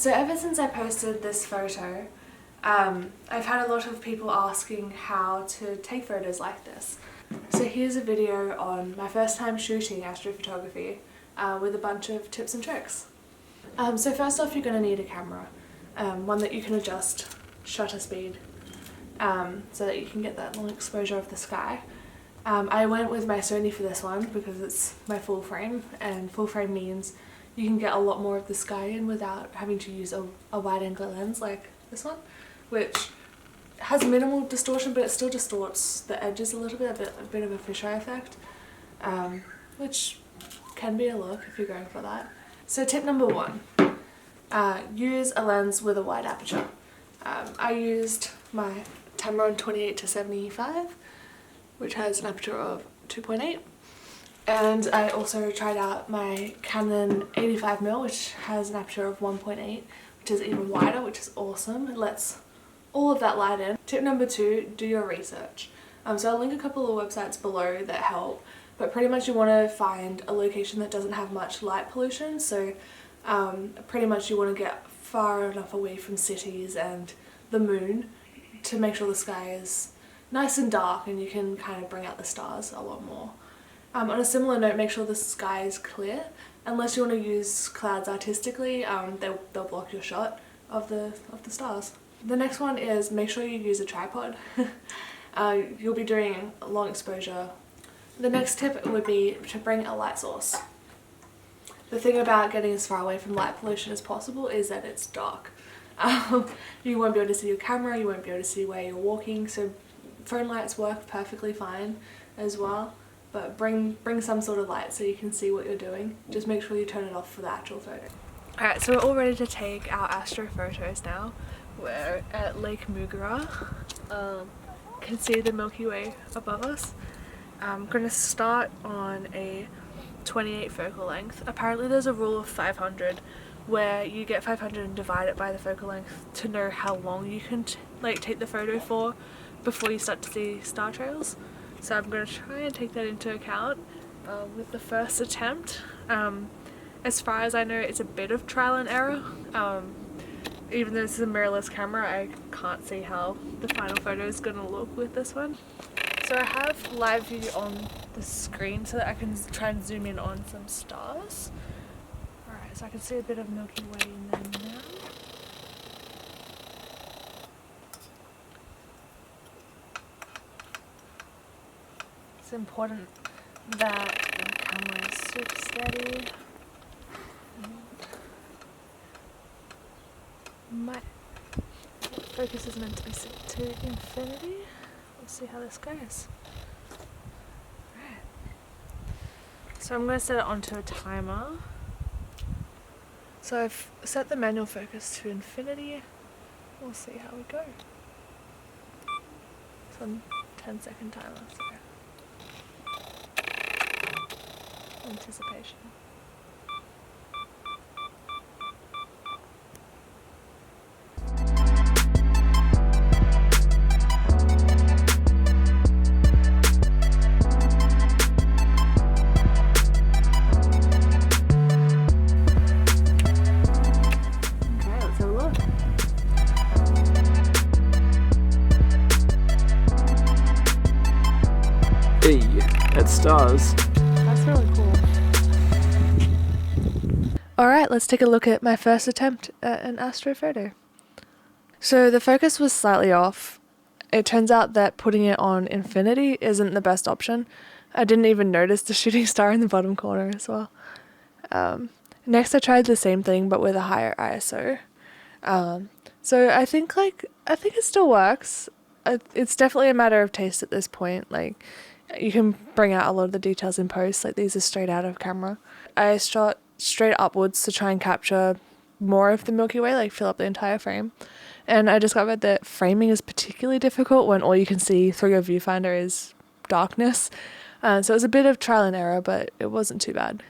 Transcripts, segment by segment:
So ever since I posted this photo, I've had a lot of people asking how to take photos like this. So here's a video on my first time shooting astrophotography with a bunch of tips and tricks. So first off, you're going to need a camera, one that you can adjust shutter speed so that you can get that long exposure of the sky. I went with my Sony for this one because it's my full frame, and full frame means you can get a lot more of the sky in without having to use a wide angle lens like this one, which has minimal distortion, but it still distorts the edges a little bit, a bit of a fisheye effect, which can be a look if you're going for that. So tip number one, use a lens with a wide aperture. I used my Tamron 28-75, which has an aperture of 2.8. And I also tried out my Canon 85mm, which has an aperture of 1.8, which is even wider, which is awesome. It lets all of that light in. Tip number two, do your research. So I'll link a couple of websites below that help, but pretty much you want to find a location that doesn't have much light pollution. So pretty much you want to get far enough away from cities and the moon to make sure the sky is nice and dark and you can kind of bring out the stars a lot more. On a similar note, make sure the sky is clear. Unless you want to use clouds artistically, they'll block your shot of the stars. The next one is make sure you use a tripod. You'll be doing long exposure. The next tip would be to bring a light source. The thing about getting as far away from light pollution as possible is that it's dark. You won't be able to see your camera, you won't be able to see where you're walking, so phone lights work perfectly fine as well. But bring some sort of light so you can see what you're doing. Just make sure you turn it off for the actual photo. Alright, so we're all ready to take our astro photos now. We're at Lake Mugara. Can see the Milky Way above us. I'm going to start on a 28 focal length. Apparently there's a rule of 500 where you get 500 and divide it by the focal length to know how long you can take the photo for before you start to see star trails. So I'm going to try and take that into account with the first attempt. As far as I know, it's a bit of trial and error. Even though this is a mirrorless camera, I can't see how the final photo is going to look with this one. So I have live view on the screen so that I can try and zoom in on some stars. Alright, so I can see a bit of Milky Way in there now. It's important that the camera is super steady. My focus is meant to be set to infinity. We'll see how this goes. Right. So I'm going to set it onto a timer. So I've set the manual focus to infinity. We'll see how we go. It's on 10-second timer. So. Anticipation. Hey, that's stars. That's really cool. Alright, let's take a look at my first attempt at an astro photo. So the focus was slightly off. It turns out that putting it on infinity isn't the best option. I didn't even notice the shooting star in the bottom corner as well. Next I tried the same thing but with a higher ISO. So I think it still works. It's definitely a matter of taste at this point. You can bring out a lot of the details in post, these are straight out of camera. I shot straight upwards to try and capture more of the Milky Way, fill up the entire frame. And I discovered that framing is particularly difficult when all you can see through your viewfinder is darkness. So it was a bit of trial and error, but it wasn't too bad.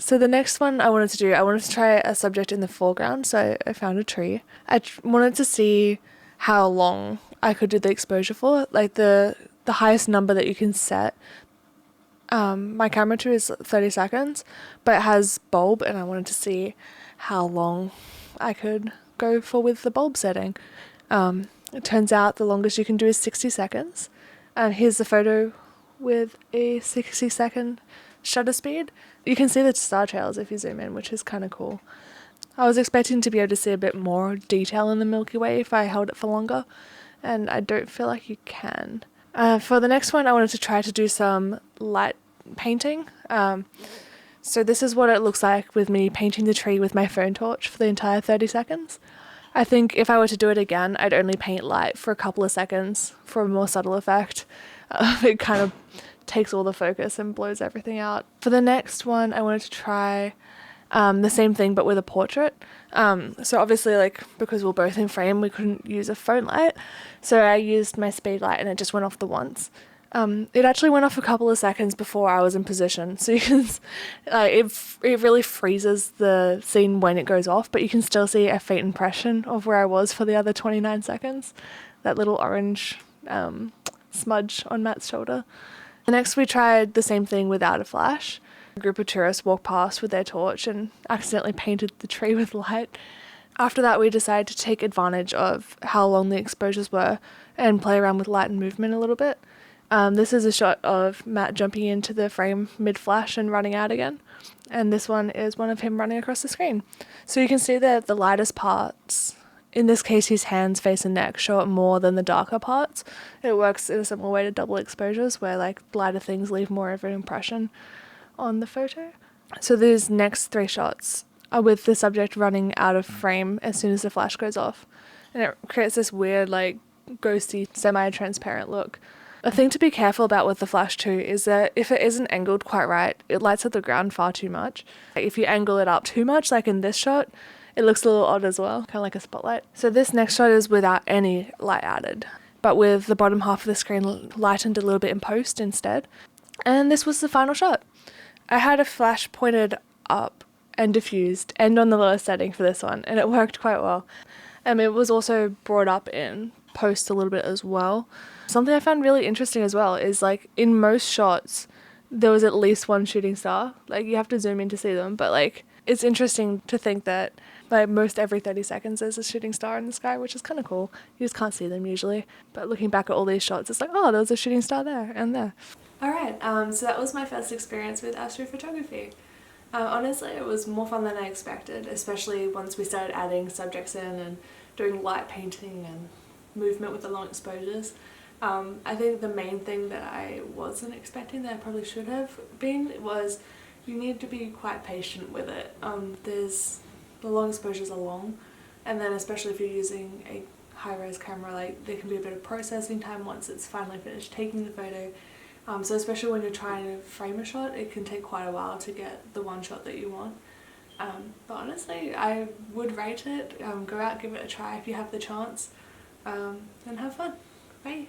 So the next one I wanted to try a subject in the foreground, so I found a tree. I wanted to see how long I could do the exposure for, the highest number that you can set. My camera to is 30 seconds, but it has bulb, and I wanted to see how long I could go for with the bulb setting. It turns out the longest you can do is 60 seconds. Here's the photo with a 60-second shutter speed. You can see the star trails if you zoom in, which is kind of cool. I was expecting to be able to see a bit more detail in the Milky Way if I held it for longer, and I don't feel like you can. For the next one, I wanted to try to do some light painting. So this is what it looks like with me painting the tree with my phone torch for the entire 30 seconds. I think if I were to do it again, I'd only paint light for a couple of seconds for a more subtle effect. It kind of takes all the focus and blows everything out. For the next one, I wanted to try the same thing but with a portrait. So obviously, like, because we're both in frame, we couldn't use a phone light. So I used my speed light and it just went off the once. It actually went off a couple of seconds before I was in position, so you can, it really freezes the scene when it goes off, but you can still see a faint impression of where I was for the other 29 seconds, that little orange smudge on Matt's shoulder. Next we tried the same thing without a flash. A group of tourists walked past with their torch and accidentally painted the tree with light. After that, we decided to take advantage of how long the exposures were and play around with light and movement a little bit. This is a shot of Matt jumping into the frame mid-flash and running out again. And this one is one of him running across the screen. So you can see that the lightest parts, in this case his hands, face and neck, show up more than the darker parts. It works in a similar way to double exposures where like lighter things leave more of an impression on the photo. So these next 3 shots are with the subject running out of frame as soon as the flash goes off. And it creates this weird like ghosty semi-transparent look. A thing to be careful about with the flash too is that if it isn't angled quite right, it lights up the ground far too much. If you angle it up too much, like in this shot, it looks a little odd as well, kind of like a spotlight. So this next shot is without any light added, but with the bottom half of the screen lightened a little bit in post instead. And this was the final shot. I had a flash pointed up and diffused and on the lowest setting for this one, and it worked quite well. It was also brought up in post a little bit as well. Something I found really interesting as well is like in most shots there was at least one shooting star. Like you have to zoom in to see them, but like it's interesting to think that like most every 30 seconds there's a shooting star in the sky, which is kind of cool. You just can't see them usually, but looking back at all these shots it's like, oh, there was a shooting star there and there. Alright, so that was my first experience with astrophotography. Honestly, it was more fun than I expected, especially once we started adding subjects in and doing light painting and movement with the long exposures. I think the main thing that I wasn't expecting that I probably should have been was you need to be quite patient with it. The long exposures are long, and then especially if you're using a high-res camera, like there can be a bit of processing time once it's finally finished taking the photo. So especially when you're trying to frame a shot, it can take quite a while to get the one shot that you want. But honestly, I would rate it. Go out, give it a try if you have the chance, and have fun. Bye.